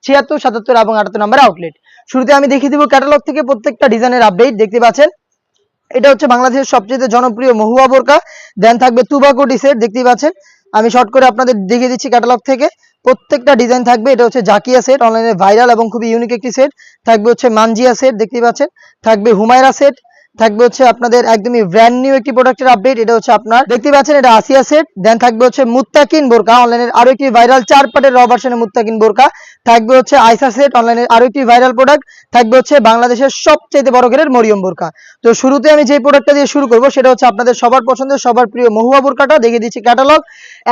76, 77 এবং 78 নম্বর আউটলেট। শুরুতে আমি দেখিয়ে দিব ক্যাটালগ থেকে প্রত্যেকটা ডিজাইনের আপডেট। দেখতে পাচ্ছেন এটা হচ্ছে বাংলাদেশের সবচেয়ে জনপ্রিয় মহুয়া বোরকা, দেন থাকবে তুবা কোটি সেট। দেখতে পাচ্ছেন আমি শর্ট করে আপনাদের দেখিয়ে দিচ্ছি ক্যাটালগ থেকে প্রত্যেকটা ডিজাইন থাকবে। এটা হচ্ছে জাকিয়া সেট, অনলাইনে ভাইরাল এবং খুবই ইউনিক একটি সেট। থাকবে হচ্ছে মানজিয়া সেট, দেখতে পাচ্ছেন থাকবে হুমায়রা সেট, থাকবে হচ্ছে আপনাদের একদমই ব্র্যান্ড নিউ একটি প্রোডাক্টের আপডেট। এটা হচ্ছে আপনার দেখতে পাচ্ছেন এটা আসিয়া সেট, দেন থাকবে হচ্ছে মুত্তাকিন বোরকা, অনলাইনের আরো একটি ভাইরাল 4 পার্টের র ভার্সনের মুত্তাকিন বোরকা। থাকবে হচ্ছে আইসা সেট, অনলাইনের আরো একটি ভাইরাল প্রোডাক্ট। থাকবে হচ্ছে বাংলাদেশের সবচেয়ে বড় ঘেরের মরিয়ম বোরকা। তো শুরুতে আমি যে প্রোডাক্টটা দিয়ে শুরু করব সেটা হচ্ছে আপনাদের সবার পছন্দের সবার প্রিয় মহুয়া বোরকাটা। দেখিয়ে দিচ্ছি ক্যাটালগ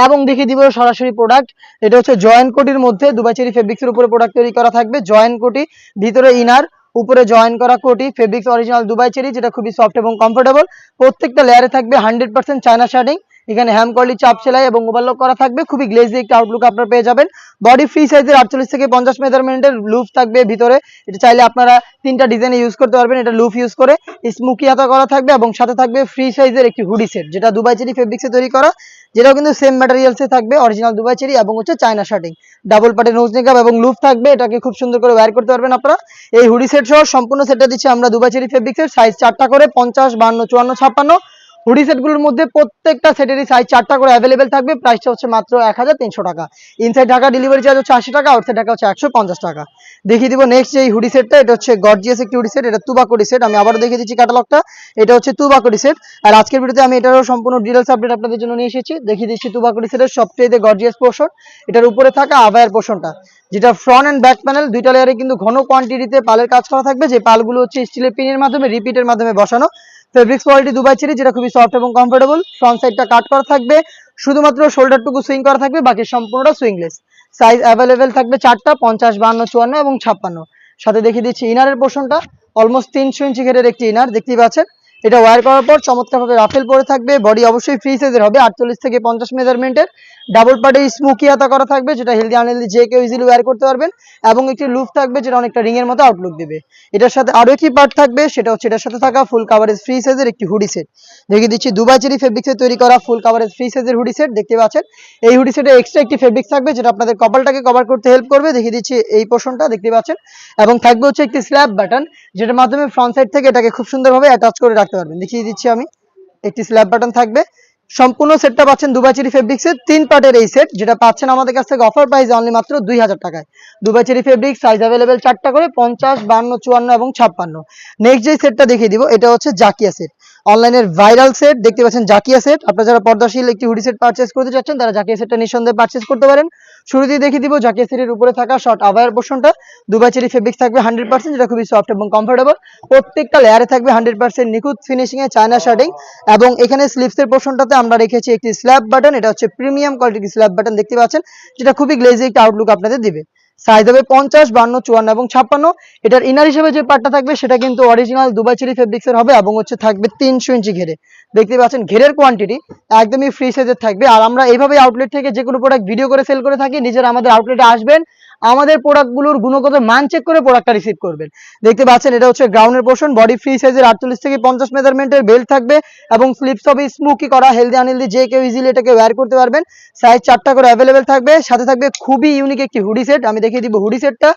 এবং দেখিয়ে দিব সরাসরি প্রোডাক্ট। এটা হচ্ছে জয়েন্ট কোটির মধ্যে দুবাই চেরি ফেব্রিক্সের উপরে প্রোডাক্ট তৈরি করা থাকবে। জয়েন্ট কোটি, ভিতরে ইনার, উপরে জয়েন করা কোটি, ফেব্রিক্স অরিজিনাল দুবাই চেরি, যেটা খুবই সফট এবং কমফোর্টেবল। প্রত্যেকটা লেয়ারে থাকবে 100% চায়না শার্টিং। এখানে হ্যাম কোয়ালিটি চাপ সেলাই এবং ওভারলক করা থাকবে। খুবই গ্লেজি একটা আউটলুক আপনারা পেয়ে যাবেন। বডি ফ্রি সাইজের 48 থেকে 50 মেজারমেন্টের লুফ থাকবে ভিতরে। এটা চাইলে আপনারা 3টা ডিজাইনে ইউজ করতে পারবেন। এটা লুফ ইউজ করে স্মুকি হাতা করা থাকবে এবং সাথে থাকবে ফ্রি সাইজের একটি হুডি সেট, যেটা দুবাই চেরি ফেব্রিক্সে তৈরি করা, যেটাও কিন্তু সেম ম্যাটেরিয়ালসে থাকবে, অরিজিনাল দুবাই চেরি এবং হচ্ছে চায়না শার্টিং। ডাবল পার্টের নোজ নেকআপ এবং লুফ থাকবে। এটাকে খুব সুন্দর করে ওয়্যার করতে পারবেন আপনারা। এই হুডি সেট সহ সম্পূর্ণ সেটটা দিচ্ছি আমরা দুবাই চেরি ফেব্রিক্সের, সাইজ 4টা করে 50, 52, 54, 56। হুডি সেটগুলোর মধ্যে প্রত্যেকটা সেটেরই সাইজ 4টা করে অ্যাভেলেবেল থাকবে। প্রাইসটা হচ্ছে মাত্র 1300 টাকা। ইনসাইড ঢাকা ডেলিভারি চার্জ হচ্ছে 80 টাকা, আউটসাইড ঢাকা হচ্ছে 150 টাকা। দেখিয়ে দিব নেক্সট এই হুডি সেটটা। এটা হচ্ছে গর্জিয়াস একটি হুডি সেট, এটা তুবা কোটি সেট। আমি আবারও দেখিয়ে দিচ্ছি ক্যাটালগটা। এটা হচ্ছে তুবা কোটি সেট। আর আজকের ভিডিওতে আমি এটারও সম্পূর্ণ ডিটেইলস আপডেট আপনাদের জন্য নিয়ে এসেছি। দেখিয়ে দিচ্ছি তুবা কোটি সেটের সবচেয়ে গর্জিয়াস পোর্শন, এটার উপরে থাকা আভায়ার পোর্শনটা, যেটা ফ্রন্ট এন্ড ব্যাক প্যানেল দুইটা লেয়ারে কিন্তু ঘন কোয়ান্টিটিতে পালের কাজ করা থাকবে। যে পালগুলো হচ্ছে স্টিলের পিনের মাধ্যমে রিপিটের মাধ্যমে বসানো। ফেব্রিক্স কোয়ালিটি দুবাই চেরি, যেটা খুবই সফট এবং কমফোর্টেবল। ফ্রন্ট সাইডটা কাট করা থাকবে, শুধুমাত্র শোল্ডারটুকু সুইং করা থাকবে, বাকি সম্পূর্ণটা সুইংলেস। সাইজ অ্যাভেলেবেল থাকবে 4টা, 50, 52, 54 এবং 56। সাথে দেখিয়ে দিচ্ছি ইনারের পোর্শনটা, অলমোস্ট 300 ইঞ্চি ঘেরের একটি ইনার। দেখতেই পাচ্ছেন এটা ওয়্যার করার পর চমৎকারভাবে রাফেল পরে থাকবে। বডি অবশ্যই ফ্রি সাইজের হবে, 48 থেকে 50 মেজারমেন্টের। ডাবল পার্টে স্মোকি হাতা করা থাকবে, যেটা হেলদি আনহেলদি যে কেউ ইজিলি ওয়্যার করতে পারবেন। এবং একটি লুফ থাকবে, যেটা অনেকটা রিং এর মতো আউটলুক দেবে। এটার সাথে আরো একটি পার্ট থাকবে, সেটা হচ্ছে এটার সাথে থাকা ফুল কাভারেজ ফ্রি সাইজের একটি হুডি সেট। দেখিয়ে দিচ্ছি দুবাই চেরি ফেব্রিক্সে তৈরি করা ফুল কাভারেজ ফ্রি সাইজের হুডি সেট। দেখতে পাচ্ছেন এই হুডি সেটে এক্সট্রা একটি ফেব্রিক্স থাকবে, যেটা আপনাদের কপালটাকে কভার করতে হেল্প করবে। দেখিয়ে দিচ্ছি এই পোর্শনটা, দেখতে পাচ্ছেন। এবং থাকবে হচ্ছে একটি স্ল্যাব বাটন, যেটার মাধ্যমে ফ্রন্ট সাইড থেকে এটাকে খুব সুন্দরভাবে অ্যাটাচ করে রাখতে পারবেন। দেখিয়ে দিচ্ছি আমি, একটি স্ল্যাব বাটন থাকবে। সম্পূর্ণ সেটটা পাচ্ছেন দুবাই চেরি ফেব্রিক্সের 3 পার্টের এই সেট, যেটা পাচ্ছেন আমাদের কাছ থেকে অফার প্রাইস অনলি মাত্র 2000 টাকায়। Dubai cherry fabrics, size available 4টা করে 50, 52, 54 এবং 56। নেক্সট যে সেটটা দেখিয়ে দিব এটা হচ্ছে জাকিয়া সেট, অনলাইনের ভাইরাল সেট। দেখতে পাচ্ছেন জাকিয়া সেট। আপনারা যারা পর্দাশীল একটি হুডি সেট পারচেজ করতে চাচ্ছেন, তারা জাকিয়া সেটটা নিঃসন্দেহে পারচেজ করতে পারেন। শুরুতেই দেখিয়ে দিব জাকিয়া সেটের উপরে থাকা শর্ট আভায়ার পোর্শনটা। দুবাই চেরি ফেব্রিক্স থাকবে 100%, যেটা খুবই সফট এবং কমফোর্টেবল। প্রত্যেকটা লেয়ারে থাকবে 100% নিখুঁত ফিনিশিং এ চায়না শার্টিং। এবং এখানে স্লিভসের পোর্শনটাতে আমরা রেখেছি একটি স্ল্যাব বাটন। এটা হচ্ছে প্রিমিয়াম কোয়ালিটির স্ল্যাব বাটন, দেখতে পাচ্ছেন, যেটা খুবই গ্লেজি একটা আউটলুক আপনাদের দিবে। সাইজ হবে 50, 52, 54 এবং 56। এটার ইনার হিসেবে যে পার্টটা থাকবে সেটা কিন্তু অরিজিনাল দুবাই চেরি ফেব্রিক্সের হবে এবং হচ্ছে থাকবে 300 ইঞ্চি ঘেরে। দেখতে পাচ্ছেন ঘেরের কোয়ান্টিটি একদমই ফ্রি সাইজের থাকবে। আর আমরা এইভাবে আউটলেট থেকে যে কোনো প্রোডাক্ট ভিডিও করে সেল করে থাকি। নিজেরা আমাদের আউটলেটে আসবেন, আমাদের প্রোডাক্টগুলোর গুণগত মান চেক করে প্রোডাক্টটা রিসিভ করবেন। দেখতে পাচ্ছেন এটা হচ্ছে গ্রাউন্ডের পোর্শন, বডি ফ্রি সাইজের 48 থেকে 50 মেজারমেন্টের বেল্ট থাকবে এবং স্লিপস হবে স্মোকি করা, হেলদি আনহেলদি যে কেউ ইজিলি এটাকে ওয়্যার করতে পারবেন। সাইজ 4টা করে অ্যাভেলেবেল থাকবে। সাথে থাকবে খুবই ইউনিক একটি হুডি সেট। আমি দেখিয়ে দিব হুডি সেটটা।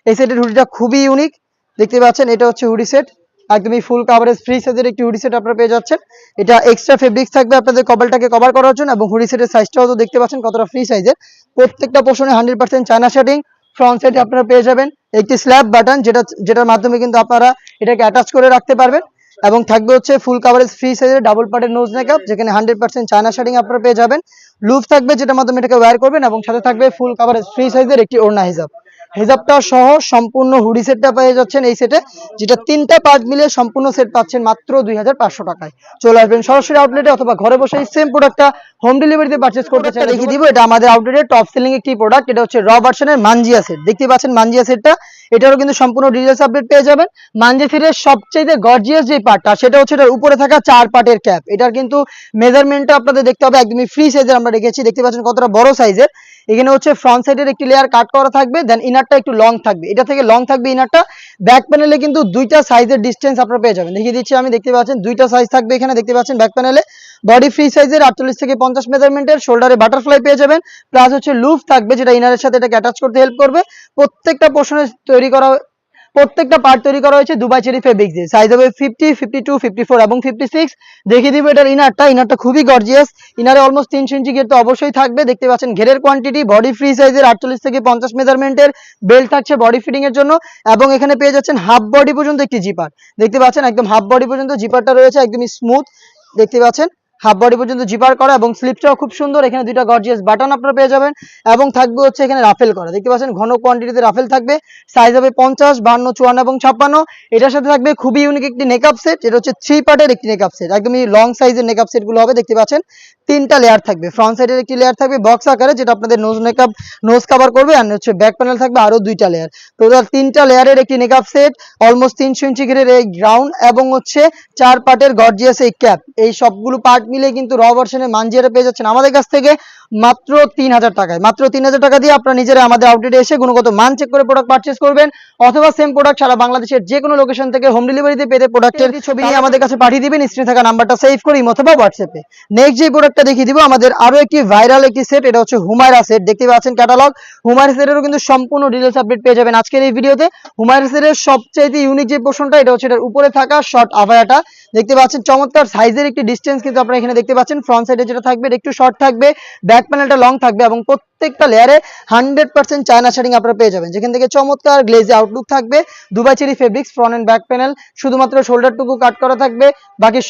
এই সেটের হুডিটা খুবই ইউনিক, দেখতে পাচ্ছেন। এটা হচ্ছে হুডি সেট, একদমই ফুল কাভারেজ ফ্রি সাইজের একটি হুডি সেট আপনারা পেয়ে যাচ্ছেন। এটা এক্সট্রা ফেব্রিক্স থাকবে আপনাদের কপালটাকে কভার করার জন্য। এবং হুডি সেটের সাইজটাও তো দেখতে পাচ্ছেন কতটা ফ্রি সাইজের। প্রত্যেকটা পোর্শনে 100% চায়না শার্টিং। ফ্রন্ট সাইডে আপনারা পেয়ে যাবেন একটি স্ল্যাব বাটন, যেটার মাধ্যমে কিন্তু আপনারা এটাকে অ্যাটাচ করে রাখতে পারবেন। এবং থাকবে হচ্ছে ফুল কাভারেজ ফ্রি সাইজের ডাবল পার্টের নোজ মেকআপ, যেখানে 100% চায়না শার্টিং আপনারা পেয়ে যাবেন। লুপ থাকবে, যেটার মাধ্যমে এটাকে ওয়্যার করবেন। এবং সাথে থাকবে ফুল কাভারেজ ফ্রি সাইজের একটি ওড়না হিজাব। হিজাবটা সহ সম্পূর্ণ হুডি সেটটা পেয়ে যাচ্ছেন এই সেটে, যেটা 3টা পার্ট মিলে সম্পূর্ণ সেট পাচ্ছেন মাত্র 2500 টাকায়। চলে আসবেন সরাসরি আউটলেটে, অথবা ঘরে বসে এই সেম প্রোডাক্টটা হোম ডেলিভারিতে পারচেজ করতে চাইলে দেখিয়ে দিব। এটা আমাদের আউটলেটের টপ সেলিং একটি প্রোডাক্ট। এটা হচ্ছে র ভার্সনের মানজিয়া সেট। দেখতে পাচ্ছেন মানজিয়া সেটটা, এটারও কিন্তু সম্পূর্ণ ডিটেইলস আপডেট পেয়ে যাবেন। মানজিয়া সেটের সবচেয়ে গর্জিয়াস যে পার্টটা সেটা হচ্ছে এটার উপরে থাকা 4 পার্টের ক্যাপ। এটার কিন্তু মেজারমেন্টটা আপনাদের দেখতে হবে একদমই ফ্রি সাইজের আমরা রেখেছি। দেখতে পাচ্ছেন কতটা বড় সাইজের। এখানে হচ্ছে ফ্রন্ট সাইডের একটি লেয়ার কাট করা থাকবে, দেন ইনারটা একটু লং থাকবে, এটা থেকে লং থাকবে ইনারটা। ব্যাক প্যানেলে কিন্তু দুইটা সাইজের ডিসটেন্স আপনারা পেয়ে যাবেন, দেখিয়ে দিচ্ছি আমি, দেখতে পাচ্ছেন দুইটা সাইজ থাকবে এখানে, দেখতে পাচ্ছেন ব্যাক প্যানেলে। বডি ফ্রি সাইজের 48 থেকে 50 মেজারমেন্টের, শোল্ডারে বাটারফ্লাই পেয়ে যাবেন, প্লাস হচ্ছে লুফ থাকবে যেটা ইনারের সাথে এটাকে অ্যাটাচ করতে হেল্প করবে। প্রত্যেকটা পোর্শনে তৈরি করা, প্রত্যেকটা পার্ট তৈরি করা হয়েছে দুবাই চেরি ফেব্রিক দিয়ে। সাইজ হবে 50, 52, 54 এবং 56। দেখিয়ে দিব এটার ইনারটা খুবই গর্জিয়াস। ইনারে অলমোস্ট 300 ইঞ্চি ঘের তো অবশ্যই থাকবে, দেখতে পাচ্ছেন ঘেরের কোয়ান্টিটি বডি ফ্রি সাইজের 48 থেকে 50 মেজারমেন্টের, বেল্ট থাকছে বডি ফিটিং এর জন্য, এবং এখানে পেয়ে যাচ্ছেন হাফ বডি পর্যন্ত একটি জিপার, দেখতে পাচ্ছেন একদম হাফ বডি পর্যন্ত জিপারটা রয়েছে, একদমই স্মুথ, দেখতে পাচ্ছেন হাফ বডি পর্যন্ত জিপার করা, এবং স্লিপটাও খুব সুন্দর। এখানে দুইটা গর্জিয়াস বাটন আপনারা পেয়ে যাবেন, এবং থাকবে হচ্ছে এখানে রাফেল করা, দেখতে পাচ্ছেন ঘন কোয়ান্টিটিতে রাফেল থাকবে। সাইজ হবে 50, 52, 54 এবং 56। এটার সাথে থাকবে খুবই ইউনিক একটি নেকআপ সেট, এটা হচ্ছে 3 পার্টের একটি নেকআপ সেট, একদমই লং সাইজের নেকআপ সেট গুলো হবে, দেখতে পাচ্ছেন 3টা লেয়ার থাকবে। ফ্রন্ট সাইডের একটি লেয়ার থাকবে বক্স আকারে, যেটা আপনাদের নোজ কভার করবে, আর হচ্ছে ব্যাক প্যানেল থাকবে আরো 2টা লেয়ার। টোটাল 3টা লেয়ারের একটি নেকআপ সেট, অলমোস্ট 300 ইঞ্চি ঘেরের এই গ্রাউন্ড, এবং হচ্ছে 4 পার্টের গর্জিয়াস এই ক্যাপ, এই সবগুলো পার্ট মিলে কিন্তু র ভার্সনের মানজিয়াটা পেয়ে যাচ্ছেন আমাদের কাছ থেকে মাত্র 3000 টাকায়। মাত্র 3000 টাকা দিয়ে আপনারা নিজেরা আমাদের আউটলেটে এসে গুণগত মান চেক করে প্রোডাক্ট পারচেজ করবেন, অথবা সেম প্রোডাক্ট সারা বাংলাদেশের যে কোনো লোকেশন থেকে হোম ডেলিভারিতে পেতে প্রোডাক্টের ছবি নিয়ে আমাদের কাছে পাঠিয়ে দিবেন, স্ক্রিনে থাকা নাম্বারটা সেভ করে অথবা হোয়াটসঅ্যাপে। নেক্সট যে প্রোডাক্টটা দেখিয়ে দিব আমাদের আরো একটি ভাইরাল একটি সেট, এটা হচ্ছে হুমায়রা সেট, দেখতে পাচ্ছেন ক্যাটালগ। হুমায়রা সেটেরও কিন্তু সম্পূর্ণ ডিটেইলস আপডেট পেয়ে যাবেন আজকের এই ভিডিওতে। হুমায়রা সেটের সবচেয়ে ইউনিক যে পোর্শনটা, এটা হচ্ছে এটার উপরে থাকা শর্ট আভায়াটা, দেখতে পাচ্ছেন চমৎকার সাইজের একটি ডিসটেন্স কিন্তু আপনারা এখানে দেখতে পাচ্ছেন। ফ্রন্ট সাইডে যেটা থাকবে এটা একটু শর্ট থাকবে, ব্যাক প্যানেলটা লং থাকবে, এবং প্রত্যেকটা লেয়ারে 100% চায়না শাড়িং আপনারা পেয়ে যাবেন, যেখান থেকে চমৎকার গ্লেজি আউটলুক থাকবে। Dubai cherry fabrics, front end back panel, শুধুমাত্র শোল্ডারটুকু কাট করা থাকবে, বাকি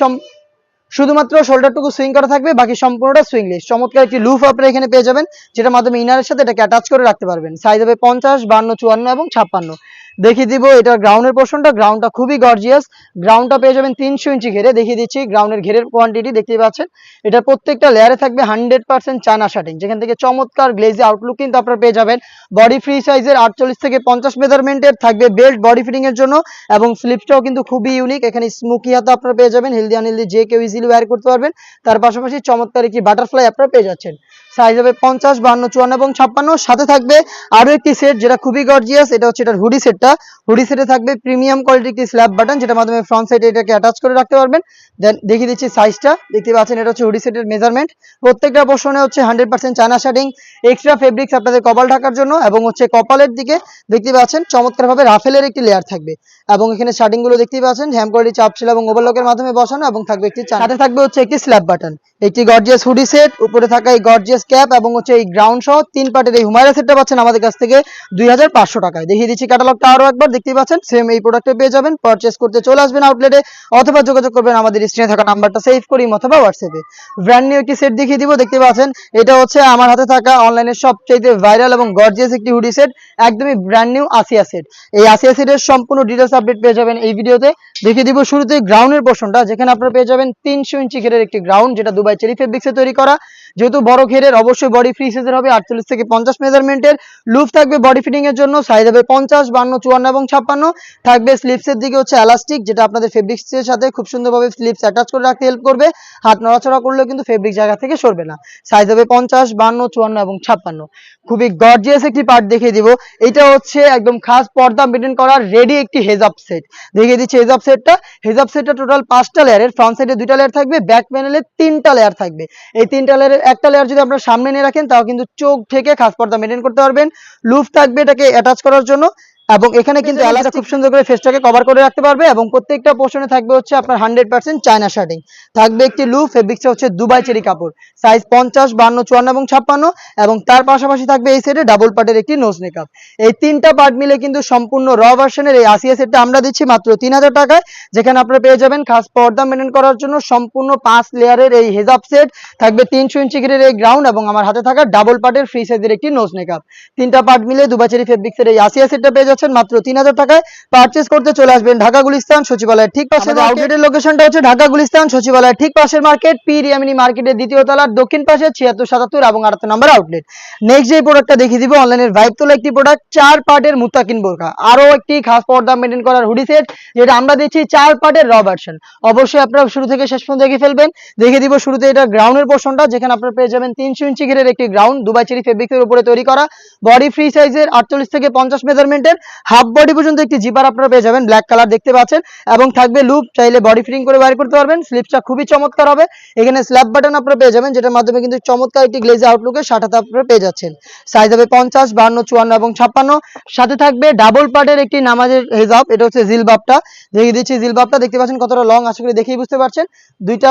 শুধুমাত্র শোল্ডারটুকু সুইং করা থাকবে, বাকি সম্পূর্ণটা সুইংলেস। চমৎকার একটি লুফ আপনারা এখানে পেয়ে যাবেন, যেটার মাধ্যমে ইনারের সাথে এটাকে অ্যাটাচ করে রাখতে পারবেন। সাইজ হবে 50, 52, 54 এবং 56। দেখিয়ে দিব এটার গ্রাউন্ডের পোর্শনটা, গ্রাউন্ডটা খুবই গর্জিয়াস। গ্রাউন্ডটা পেয়ে যাবেন 300 ইঞ্চি ঘেরে, দেখিয়ে দিচ্ছি গ্রাউন্ডের ঘেরের কোয়ান্টিটি, দেখতে পাচ্ছেন এটা প্রত্যেকটা লেয়ারে থাকবে 100% চায়না শার্টিং, যেখান থেকে চমৎকার গ্লেজি আউটলুক কিন্তু আপনারা পেয়ে যাবেন। বডি ফ্রি সাইজের 48 থেকে 50 মেজারমেন্টের থাকবে, বেল্ট বডি ফিটিং এর জন্য, এবং স্লিপসটাও কিন্তু খুবই ইউনিক। এখানে স্মোকি হাতা আপনারা পেয়ে যাবেন, হেলদি আনহেলদি যে কেউ ইজিলি ওয়্যার করতে পারবেন। তার পাশাপাশি চমৎকার একটি বাটারফ্লাই আপনারা পেয়ে যাচ্ছেন। সাইজ হবে 50, 52, 54 এবং 56। সাথে থাকবে আরো একটি সেট যেটা খুবই গর্জিয়াস, এটা হচ্ছে এটার হুডি সেটটা। হুডি সেটে থাকবে প্রিমিয়াম কোয়ালিটির একটি স্ল্যাব বাটন, যেটার মাধ্যমে ফ্রন্ট সাইডে এটাকে অ্যাটাচ করে রাখতে পারবেন। দেন দেখিয়ে দিচ্ছি সাইজটা, দেখতে পাচ্ছেন এটা হচ্ছে হুডি সেটের মেজারমেন্ট। প্রত্যেকটা পোর্শনে হচ্ছে 100% চায়না শার্টিং, এক্সট্রা ফেব্রিক্স আপনাদের কপাল ঢাকার জন্য, এবং হচ্ছে কপালের দিকে দেখতে পাচ্ছেন চমৎকার ভাবে রাফেলের একটি লেয়ার থাকবে, এবং এখানে শার্টিং গুলো দেখতে পাচ্ছেন হ্যাম কোয়ালিটি চাপশিল এবং ওভারলকের মাধ্যমে বসানো, এবং থাকবে একটি সাথে থাকবে হচ্ছে একটি স্ল্যাব বাটন, একটি গর্জিয়াস হুডি সেট, উপরে থাকা এই গর্জিয়াস ক্যাপ, এবং হচ্ছে এই গ্রাউন্ড সহ 3 পার্টের এই হুমায়রা সেটটা পাচ্ছেন আমাদের কাছ থেকে 2500 টাকায়। দেখিয়ে দিচ্ছি ক্যাটালগটা আরো একবার, দেখতে পাচ্ছেন সেম এই প্রোডাক্টে পেয়ে যাবেন। পারচেজ করতে চলে আসবেন আউটলেটে, অথবা যোগাযোগ করবেন আমাদের স্ক্রিনে থাকা নাম্বারটা সেভ করি অথবা হোয়াটসঅ্যাপে। ব্র্যান্ড নিউ একটি সেট দেখিয়ে দিব, দেখতে পাচ্ছেন এটা হচ্ছে আমার হাতে থাকা অনলাইনে সবচেয়ে ভাইরাল এবং গর্জিয়াস একটি হুডি সেট, একদমই ব্র্যান্ড নিউ আসিয়া সেট। এই আসিয়া সেটের সম্পূর্ণ ডিটেইলস আপডেট পেয়ে যাবেন এই ভিডিওতে। দেখিয়ে দিব শুরুতে গ্রাউন্ডের পোর্শনটা, যেখানে আপনারা পেয়ে যাবেন 300 ইঞ্চি ঘেরের একটি গ্রাউন্ড, যেটা দুবাই চেরি ফেব্রিক্সে তৈরি করা। যেহেতু বড় ঘেরের, অবশ্যই বডি ফ্রি সাইজের হবে, 48 থেকে 50 মেজারমেন্টের। লুপ থাকবে বডি ফিটিং এর জন্য, সাইজ হবে 50, 52, 54 এবং 56। থাকবে স্লিপসের দিকে হচ্ছে এলাস্টিক, যেটা আপনাদের ফেব্রিক্সের সাথে খুব সুন্দরভাবে স্লিপস অ্যাটাচ করে রাখতে হেল্প করবে। হাত নড়াচড়া করলেও কিন্তু ফেব্রিক জায়গা থেকে সরবে না। সাইজ হবে 50, 52, 54 এবং 56। খুবই গর্জিয়াস একটি পার্ট দেখিয়ে দিব, এটা হচ্ছে একদম খাস পর্দা মেনটেন করার রেডি একটি হেজাব সেট। দেখিয়ে দিচ্ছি হেজাব সেটটা। হেজাব সেটটা টোটাল 5টা লেয়ারের, ফ্রন্ট সাইডে 2টা লেয়ার থাকবে, ব্যাক প্যানেলে 3টা লেয়ার থাকবে। এই 3টা লেয়ারের একটা লেয়ার যদি আপনারা সামনে নিয়ে রাখেন, তাও কিন্তু চোখ থেকে খাস পর্দা মেনটেন করতে পারবেন। লুফ থাকবে এটাকে অ্যাটাচ করার জন্য, এবং এখানে কিন্তু এলাকা খুব সুন্দর করে ফেসটাকে কভার করে রাখতে পারবে, এবং প্রত্যেকটা পোর্শনে থাকবে হচ্ছে আপনার 100% চায়না শার্টিং। থাকবে একটি লুফ, ফেব্রিক্সটা হচ্ছে দুবাই চেরি কাপড়, সাইজ 50, 52, 54 এবং 56। এবং তার পাশাপাশি থাকবে এই সেটে ডাবল পার্টের একটি নোজ মেকআপ। এই 3টা পার্ট মিলে কিন্তু সম্পূর্ণ র ভার্সনের এই আসিয়া সেটটা আমরা দিচ্ছি মাত্র 3000 টাকায়, যেখানে আপনারা পেয়ে যাবেন খাস পর্দা মেনটেন করার জন্য সম্পূর্ণ 5 লেয়ারের এই হেজাব সেট। থাকবে 300 ইঞ্চি ঘেরের এই গ্রাউন্ড, এবং আমার হাতে থাকা ডাবল পার্টের ফ্রি সাইজের একটি নোজ মেকআপ। 3টা পার্ট মিলে দুবাই চেরি ফেব্রিক্সের এই আসিয়া সেটটা পেয়ে যাচ্ছেন মাত্র 3000 টাকায়। পারচেজ করতে চলে আসবেন ঢাকা গুলিস্তান সচিবালয়ের ঠিক পাশে। আউটলেটের লোকেশনটা হচ্ছে ঢাকা গুলিস্তান সচিবালয়ের ঠিক পাশের মার্কেট, পি রিয়ামিনি মার্কেটের দ্বিতীয় তলার দক্ষিণ পাশে 76, 77 এবং 78 নম্বর আউটলেট। নেক্সট যে প্রোডাক্টটা দেখিয়ে দিব অনলাইনের ভাইব তোলা একটি প্রোডাক্ট, 4 পার্টের মুত্তাকিন বোরকা, আরো একটি খাস পর্দা মেইনটেইন করার হুডি সেট, যেটা আমরা দিচ্ছি 4 পার্টের র ভার্সন। অবশ্যই আপনারা শুরু থেকে শেষ পর্যন্ত দেখে ফেলবেন। দেখিয়ে দিব শুরুতে এটা গ্রাউন্ডের পোর্শনটা, যেখানে আপনারা পেয়ে যাবেন 300 ইঞ্চি ঘেরের একটি গ্রাউন্ড, দুবাই চেরি ফেব্রিক্সের উপরে তৈরি করা, বডি ফ্রি সাইজের 48 থেকে 50 মেজারমেন্টের, হাফ বডি পর্যন্ত একটি জিপার আপনারা পেয়ে যাবেন ব্ল্যাক কালার দেখতে পাচ্ছেন, এবং থাকবে লুপ, চাইলে বডি ফিটিং করে বাইর করতে পারবেন। স্লিপসটা খুবই চমৎকার হবে। এখানে স্ল্যাব বাটন আপনারা পেয়ে যাবেন, যেটার মাধ্যমে কিন্তু চমৎকার একটি গ্লেজি আউটলুকের শার্ট আপনারা পেয়ে যাচ্ছেন। সাইজ হবে 50, 52, 54 এবং 56। সাথে থাকবে ডাবল পার্টের একটি নামাজের হিজাব, এটা হচ্ছে জিলবাবটা দেখিয়ে দিচ্ছি। জিলবাবটা দেখতে পাচ্ছেন কতটা লং, আশা করি দেখেই বুঝতে পারছেন। দুইটা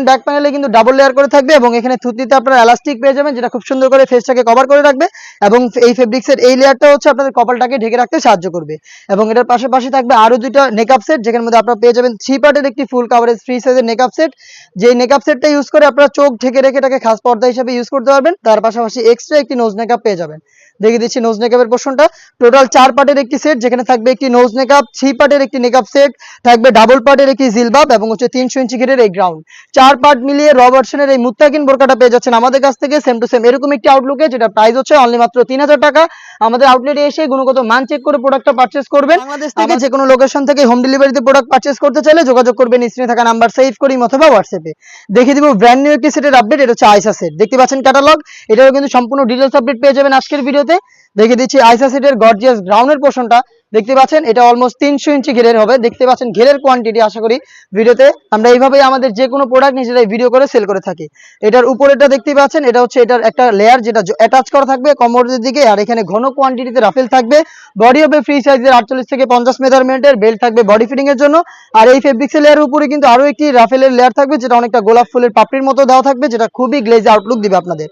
ব্যাক প্যানেলে কিন্তু ডাবল লেয়ার করে থাকবে, এবং এখানে থুতনিতে আপনারা এলাস্টিক পেয়ে যাবেন, যেটা খুব সুন্দর করে ফেসটাকে কভার করে রাখবে, এবং এই ফেব্রিক্সের এই লেয়ারটা হচ্ছে আপনাদের কপালটাকে ঢেকে রাখতে সাহায্য করবে। এবং এটার পাশাপাশি থাকবে আরো দুইটা নেকআপ সেট, যেখানে মধ্যে আপনারা পেয়ে যাবেন 3 পার্টের একটি ফুল কভারেজ ফ্রি সাইজের নেকআপ সেট। যে নেকআপ সেটটা ইউজ করে আপনারা চোখ ঢেকে রেখে এটাকে খাস পর্দা হিসেবে ইউজ করতে পারবেন। তার পাশাপাশি এক্সট্রা একটি নোজ মেকআপ পেয়ে যাবেন। দেখিয়ে দিচ্ছি নোজ মেকআপের পোর্শনটা, টোটাল 4 পার্টের একটি সেট, যেখানে থাকবে একটি নোজ মেকআপ, 3 পার্টের একটি মেকআপ সেট, থাকবে ডাবল পার্টের একটি জিলবাব, এবং হচ্ছে 300 ইঞ্চি ঘেরের এই গ্রাউন্ড। 4 পার্ট মিলিয়ে র ভার্সনের এই মুত্তাকিন বোরকাটা পেয়ে যাচ্ছেন আমাদের কাছ থেকে সেম টু সেম এরকম একটি আউটলুকে, যেটা প্রাইস হচ্ছে অনলি মাত্র 3000 টাকা। আমাদের আউটলেটে এসে গুণগত মান চেক করে প্রোডাক্টটা পারচেজ করবেন। বাংলাদেশ থেকে যে কোনো লোকেশন থেকে হোম ডেলিভারিতে প্রোডাক্ট পারচেজ করতে চাইলে যোগাযোগ করবেন স্ক্রিনে থাকা নাম্বার সেভ করি অথবা হোয়াটসঅ্যাপে। দেখিয়ে দিব ব্র্যান্ড নিউ একটি সেটের আপডেট, এটা হচ্ছে আইসা সেট। দেখতে পাচ্ছেন ক্যাটালগ, এটারও কিন্তু সম্পূর্ণ ডিটেইলস আপডেট পেয়ে যাবেন আজকের ভিডিওতে। দেখিয়ে দিচ্ছি আইসা সেটের গর্জিয়াস গ্রাউন্ডের পোর্শনটা, দেখতে পাচ্ছেন এটা অলমোস্ট 300 ইঞ্চি ঘেরের হবে। দেখতে পাচ্ছেন ঘেরের কোয়ান্টিটি, আশা করি ভিডিওতে আমরা এইভাবেই আমাদের যে কোনো প্রোডাক্ট নিজেরাই ভিডিও করে সেল করে থাকি। এটার উপরেটা দেখতে পাচ্ছেন, এটা হচ্ছে এটার একটা লেয়ার, যেটা অ্যাটাচ করা থাকবে কোমরের দিকে, আর এখানে ঘন কোয়ান্টিটিতে রাফেল থাকবে। বডি হবে ফ্রি সাইজের 48 থেকে 50 মেজারমেন্টের, বেল্ট থাকবে বডি ফিটিং এর জন্য। আর এই ফেব্রিক্সের লেয়ারের উপরে কিন্তু আরো একটি রাফেলের লেয়ার থাকবে, যেটা অনেকটা গোলাপ ফুলের পাপড়ির মতো দেওয়া থাকবে, যেটা খুবই গ্লেজি আউটলুক দিবে আপনাদের।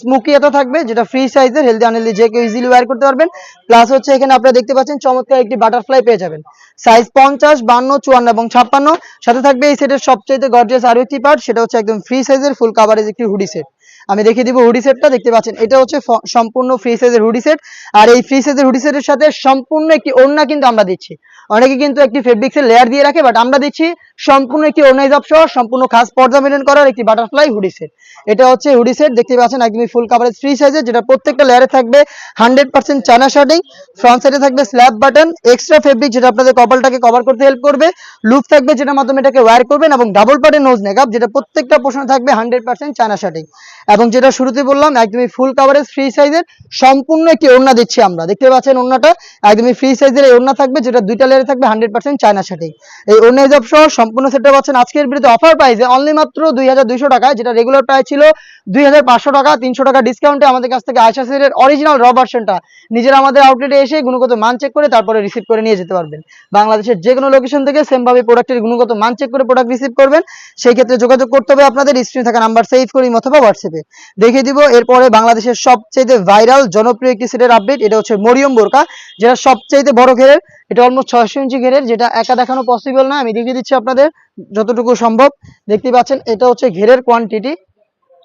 স্মোকি এটা থাকবে, যেটা ফ্রি সাইজের, হেলদি আনহেলদি যে কেউ ইজিলি ওয়্যার করতে পারবেন। প্লাস হচ্ছে এখানে আপনারা দেখতে পাচ্ছেন চমৎকার একটি বাটারফ্লাই পেয়ে যাবেন, সাইজ 50, 52, 54 এবং 56। সাথে থাকবে এই সেটের সবচেয়ে গর্জিয়াস আরো একটি পার্ট, সেটা হচ্ছে একদম ফ্রি সাইজের ফুল কাভারেজ একটি হুডি সেট। আমি দেখিয়ে দিব হুডি সেটটা, দেখতে পাচ্ছেন এটা হচ্ছে সম্পূর্ণ ফ্রি সাইজের হুডি সেট। আর এই ফ্রি সাইজের হুডি সেটের সাথে সম্পূর্ণ একটি ওড়না কিন্তু আমরা দিচ্ছি। অনেকে কিন্তু একটি ফেব্রিক্সের লেয়ার দিয়ে রাখে, বাট আমরা দিচ্ছি সম্পূর্ণ একটি ওড়না হিজাব সহ সম্পূর্ণ খাস পর্দা মেইনটেইন করার একটি বাটারফ্লাই হুডি সেট। এটা হচ্ছে হুডি সেট, দেখতে পাচ্ছেন একদমই ফুল কাভারেজ ফ্রি সাইজের, যেটা প্রত্যেকটা লেয়ারে থাকবে 100% চায়না শার্টিং। ফ্রন্ট সাইডে থাকবে স্ল্যাব বাটন, এক্সট্রা ফেব্রিক, যেটা আপনাদের কপালটাকে কভার করতে হেল্প করবে। লুপ থাকবে, যেটার মাধ্যমে এটাকে ওয়্যার করবেন, এবং ডাবল পার্টের নোজ মেকআপ, যেটা প্রত্যেকটা পোর্শনে থাকবে 100% চায়না শার্টিং। এবং যেটা শুরুতে বললাম একদমই ফুল কাভারেজ ফ্রি সাইজের সম্পূর্ণ একটি ওড়না দিচ্ছি আমরা। দেখতে পাচ্ছেন ওড়নাটা একদমই ফ্রি সাইজের এই ওড়না থাকবে, যেটা দুইটা লেয়ারে থাকবে 100% চায়না শার্টিং। এই ওড়না হিজাব সহ সম্পূর্ণ সেটটা পাচ্ছেন আজকের ভিডিওতে অফার প্রাইসে অনলি মাত্র 2200 টাকা, যেটা রেগুলার প্রাইস ছিল 2500 টাকা। 300 টাকা ডিসকাউন্টে আমাদের কাছ থেকে আয়শা সেটের অরিজিনাল র ভার্সনটা নিজেরা আমাদের আউটলেটে এসে গুণগত মান চেক করে তারপরে রিসিভ করে নিয়ে যেতে পারবেন। বাংলাদেশের যে কোনো লোকেশন থেকে সেম ভাবে প্রোডাক্টের গুণগত মান চেক করে প্রোডাক্ট রিসিভ করবেন। সেই ক্ষেত্রে যোগাযোগ করতে হবে আপনাদের স্ক্রিনে থাকা নাম্বার সেভ করি অথবা হোয়াটসঅ্যাপে। দেখিয়ে দিব এরপরে বাংলাদেশের সবচেয়ে ভাইরাল জনপ্রিয় একটি সেটের আপডেট, এটা হচ্ছে মরিয়ম বোরকা, যেটা সবচেয়ে বড় ঘেরের। এটা অলমোস্ট 600 ইঞ্চি ঘেরের, যেটা একা দেখানো পসিবল না, আমি দেখিয়ে দিচ্ছি আপনাদের যতটুকু সম্ভব। দেখতে পাচ্ছেন এটা হচ্ছে ঘেরের কোয়ান্টিটি,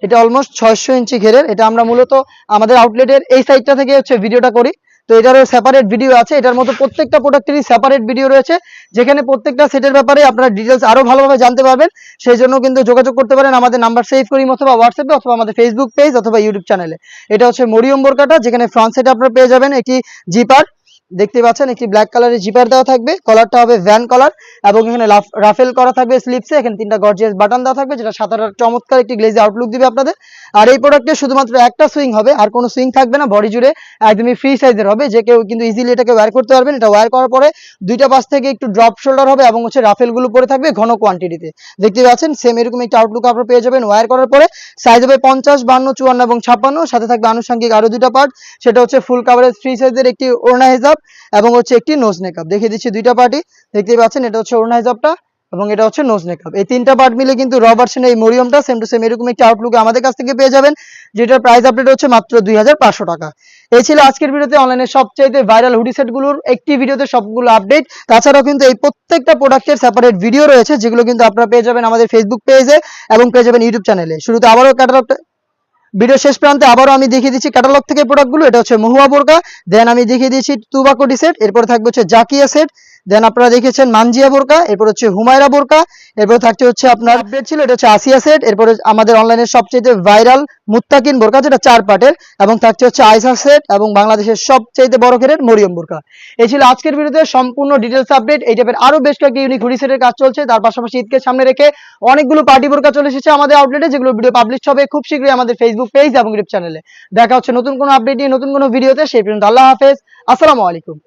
এটা অলমোস্ট 600 ইঞ্চি ঘেরের। এটা আমরা মূলত আমাদের আউটলেটের এই সাইডটা থেকে হচ্ছে ভিডিওটা করি, তো এটারও সেপারেট ভিডিও আছে। এটার মতো প্রত্যেকটা প্রোডাক্টেরই সেপারেট ভিডিও রয়েছে, যেখানে প্রত্যেকটা সেটের ব্যাপারে আপনারা ডিটেলস আরো ভালোভাবে জানতে পারবেন। সেই জন্য কিন্তু যোগাযোগ করতে পারেন আমাদের নাম্বার সেভ করি অথবা হোয়াটসঅ্যাপে অথবা আমাদের ফেসবুক পেজ অথবা ইউটিউব চ্যানেলে। এটা হচ্ছে মরিয়ম বোরকাটা, যেখানে ফ্রন্ট সাইডে আপনারা পেয়ে যাবেন একটি জিপার, দেখতে পাচ্ছেন একটি ব্ল্যাক কালারের জিপার দেওয়া থাকবে, কলারটা হবে ভ্যান কলার, এবং এখানে রাফেল করা থাকবে স্লিপসে। এখানে 3টা গর্জিয়াস বাটন দেওয়া থাকবে, যেটা সাদার চমৎকার একটি গ্লেজি আউটলুক দিবে আপনাদের। আর এই প্রোডাক্টে শুধুমাত্র একটা সুইং হবে, আর কোনো সুইং থাকবে না, বডি জুড়ে একদমই ফ্রি সাইজের হবে, যে কেউ কিন্তু ইজিলি এটাকে ওয়্যার করতে পারবেন। এটা ওয়্যার করার পরে দুইটা পাশ থেকে একটু ড্রপ শোল্ডার হবে, এবং হচ্ছে রাফেল গুলো পরে থাকবে ঘন কোয়ান্টিটিতে। দেখতে পাচ্ছেন সেম এরকম একটা আউটলুক আপনারা পেয়ে যাবেন ওয়্যার করার পরে। সাইজ হবে 50, 52, 54 এবং 56। সাথে থাকবে আনুষঙ্গিক আরো দুইটা পার্ট, সেটা হচ্ছে ফুল কাভারেজ ফ্রি সাইজের একটি ওড়না হিজাব, এবং হচ্ছে একটি নোজ মেকআপ। দেখিয়ে দিচ্ছি দুইটা পার্টি, দেখতে পাচ্ছেন এটা হচ্ছে ওড়না হিজাবটা এবং এটা হচ্ছে নোজ মেকআপ। এই 3টা পার্ট মিলে কিন্তু র ভার্সনের এই মরিয়মটা সেম টু সেম এরকম একটা আউটলুকে আমাদের কাছ থেকে পেয়ে যাবেন, যেটার প্রাইস আপডেট হচ্ছে মাত্র 2500 টাকা। এই ছিল আজকের ভিডিওতে অনলাইনে সবচেয়ে ভাইরাল হুডি সেটগুলোর একটি ভিডিওতে সবগুলো আপডেট। তাছাড়াও কিন্তু এই প্রত্যেকটা প্রোডাক্টের সেপারেট ভিডিও রয়েছে, যেগুলো কিন্তু আপনারা পেয়ে যাবেন আমাদের ফেসবুক পেজে এবং পেয়ে যাবেন ইউটিউব চ্যানেলে। শুরুতে আবারও ক্যাটালগটা ভিডিও শেষ প্রান্তে আবারও আমি দেখিয়ে দিচ্ছি ক্যাটালগ থেকে প্রোডাক্টগুলো। এটা হচ্ছে মহুয়া বোরকা, দেন আমি দেখিয়ে দিয়েছি তুবা কোটি সেট, এরপরে থাকবে হচ্ছে জাকিয়া সেট, দেন আপনারা দেখেছেন মানজিয়া বোরকা, এরপর হচ্ছে হুমায়রা বোরকা, এরপর থাকছে হচ্ছে আপনার আপডেট ছিল এটা হচ্ছে আসিয়া সেট, এরপরে আমাদের অনলাইনের সবচেয়ে ভাইরাল মুত্তাকিন বোরকা যেটা 4 পার্টের, এবং থাকছে হচ্ছে আয়সা সেট এবং বাংলাদেশের সবচেয়ে বড় ঘেরের মরিয়ম বোরকা। এই ছিল আজকের ভিডিওতে সম্পূর্ণ ডিটেলস আপডেট। এই টাইপের আরো বেশ কয়েকটি ইউনিক হুডি সেটের কাজ চলছে, তার পাশাপাশি ঈদকে সামনে রেখে অনেকগুলো পার্টি বোরকা চলে এসেছে আমাদের আউটলেটে, যেগুলো ভিডিও পাবলিশ হবে খুব শীঘ্রই আমাদের ফেসবুক পেজ এবং ইউটিউব চ্যানেলে। দেখা হচ্ছে নতুন কোনো আপডেট নিয়ে নতুন কোনো ভিডিওতে, সেই পর্যন্ত আল্লাহ হাফেজ, আসসালামু আলাইকুম।